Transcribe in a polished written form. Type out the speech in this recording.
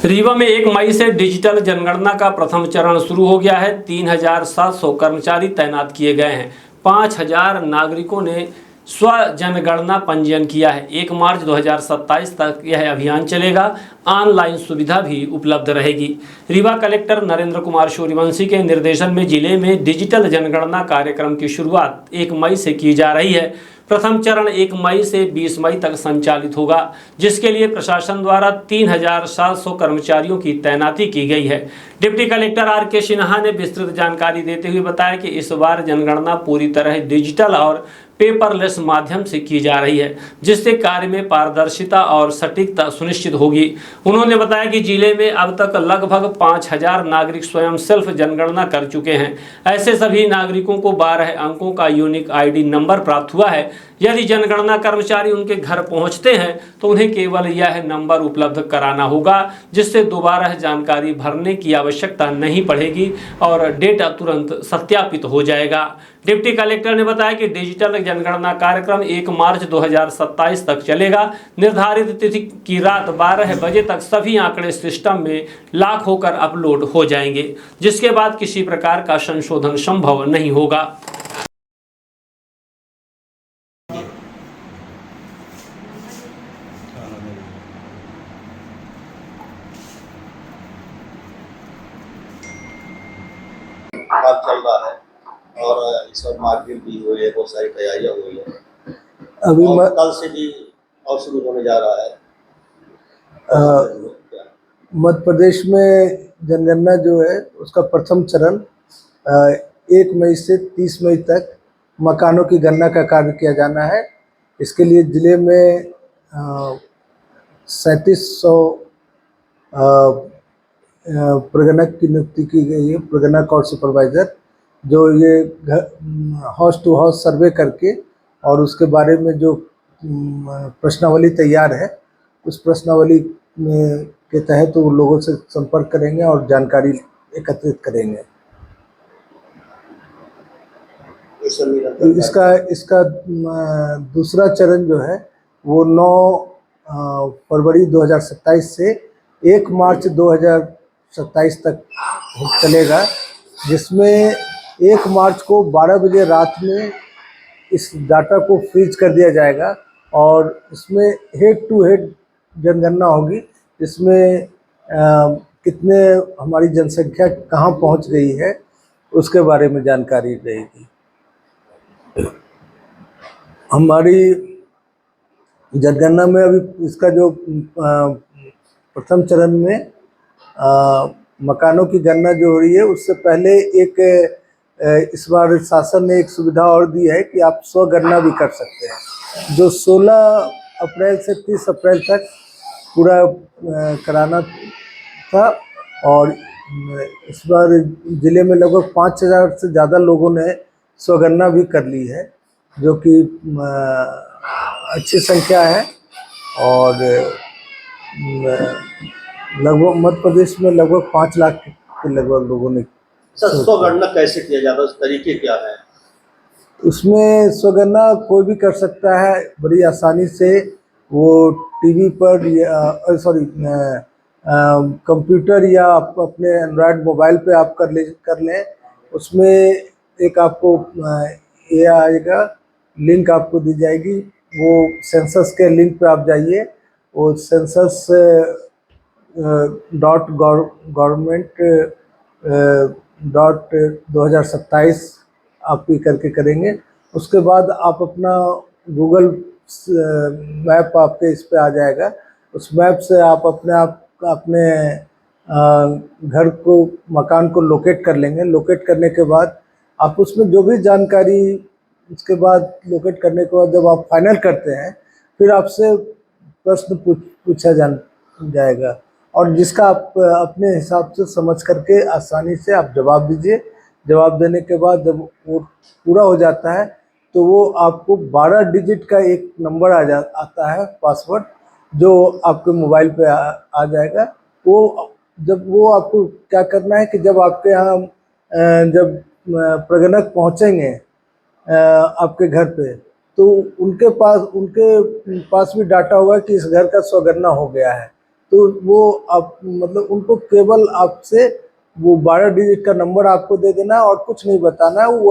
रीवा में 1 मई से डिजिटल जनगणना का प्रथम चरण शुरू हो गया है। 3,700 कर्मचारी तैनात किए गए हैं। 5,000 नागरिकों ने स्व जनगणना पंजीयन किया है। 1 मार्च 2027 तक यह अभियान चलेगा। ऑनलाइन सुविधा भी उपलब्ध रहेगी। रीवा कलेक्टर नरेंद्र कुमार सूर्यवंशी के निर्देशन में जिले में डिजिटल जनगणना कार्यक्रम की शुरुआत 1 मई से की जा रही है। प्रथम चरण 1 मई से 20 मई तक संचालित होगा, जिसके लिए प्रशासन द्वारा 3,700 कर्मचारियों की तैनाती की गई है। Deputy collector R K. सिन्हा ने विस्तृत जानकारी देते हुए बताया कि इस बार जनगणना पूरी तरह डिजिटल और पेपरलेस माध्यम से की जा रही है, जिससे कार्य में पारदर्शिता और सटीकता सुनिश्चित होगी। उन्होंने बताया कि जिले में अब तक लगभग 5,000 नागरिक स्वयं सेल्फ जनगणना कर चुके हैं। ऐसे सभी नागरिकों को 12 अंकों का यूनिक आईडी नंबर प्राप्त हुआ है। यदि जनगणना कर्मचारी उनके घर पहुंचते हैं तो उन्हें केवल यह नंबर उपलब्ध कराना होगा, जिससे दोबारा जानकारी भरने की आवश्यकता नहीं पड़ेगी और डेटा तुरंत सत्यापित हो जाएगा। डिप्टी कलेक्टर ने बताया कि डिजिटल जनगणना कार्यक्रम 1 मार्च 2027 तक चलेगा। निर्धारित तिथि की रात 12 बजे तक सभी आंकड़े सिस्टम में लॉक होकर अपलोड हो जाएंगे, जिसके बाद किसी प्रकार का संशोधन संभव नहीं होगा। काम चल रहा है और इस वक्त मार्केट भी हुई है, बहुत सारी तैयारियां हुई है। अभी कल से भी और शुरू होने जा रहा है। मध्य प्रदेश में जनगणना जो है उसका प्रथम चरण 1 मई से 30 मई तक मकानों की गणना का कार्य किया जाना है। इसके लिए जिले में 3700 प्रगणक की नियुक्ति की गई है, प्रगणक और सुपरवाइज़र, जो ये हाउस टू हाउस सर्वे करके और उसके बारे में जो प्रश्नावली तैयार है, उस प्रश्नावली में के तहत वो लोगों से संपर्क करेंगे और जानकारी एकत्रित करेंगे। इसका दूसरा चरण जो है वो 9 फरवरी 2027 से 1 मार्च 2027 तक चलेगा, जिसमें 1 मार्च को 12 बजे रात में इस डाटा को फ्रीज कर दिया जाएगा और इसमें हेड टू हेड जनगणना होगी, जिसमें कितने हमारी जनसंख्या कहाँ पहुँच गई है उसके बारे में जानकारी रहेगी। हमारी जनगणना में अभी इसका जो प्रथम चरण में मकानों की गणना जो हो रही है, उससे पहले इस बार शासन ने एक सुविधा और दी है कि आप स्वगणना भी कर सकते हैं, जो 16 अप्रैल से 30 अप्रैल तक पूरा कराना था। और इस बार ज़िले में लगभग 5,000 से ज़्यादा लोगों ने स्वगणना भी कर ली है, जो कि अच्छी संख्या है। और लगभग मध्य प्रदेश में लगभग 5 लाख के लगभग लोगों ने। स्वगणना कैसे किया जाता है, उस तरीके क्या है? उसमें स्वगणना कोई भी कर सकता है बड़ी आसानी से। वो टीवी पर या कंप्यूटर या अपने एंड्रॉयड मोबाइल पे आप कर लें। उसमें एक आपको ये आएगा, लिंक आपको दी जाएगी, वो सेंसस के लिंक पे आप जाइए, वो सेंसस .gov.2027 आप भी करके करेंगे। उसके बाद आप अपना गूगल मैप आपके इस पे आ जाएगा, उस मैप से आप अपने घर को, मकान को लोकेट कर लेंगे। लोकेट करने के बाद आप उसमें जो भी जानकारी, उसके बाद लोकेट करने के बाद जब आप फाइनल करते हैं, फिर आपसे प्रश्न पूछा जाएगा और जिसका आप अपने हिसाब से समझ करके आसानी से आप जवाब दीजिए। जवाब देने के बाद जब वो पूरा हो जाता है तो वो आपको 12 डिजिट का एक नंबर आता है, पासवर्ड, जो आपके मोबाइल पे आ जाएगा। वो आपको क्या करना है कि जब आपके यहाँ जब प्रगणक पहुँचेंगे आपके घर पे, तो उनके पास भी डाटा होगा कि इस घर का स्वगणना हो गया है। तो वो आप मतलब उनको केवल आपसे वो 12 डिजिट का नंबर आपको दे देना है और कुछ नहीं बताना है। वो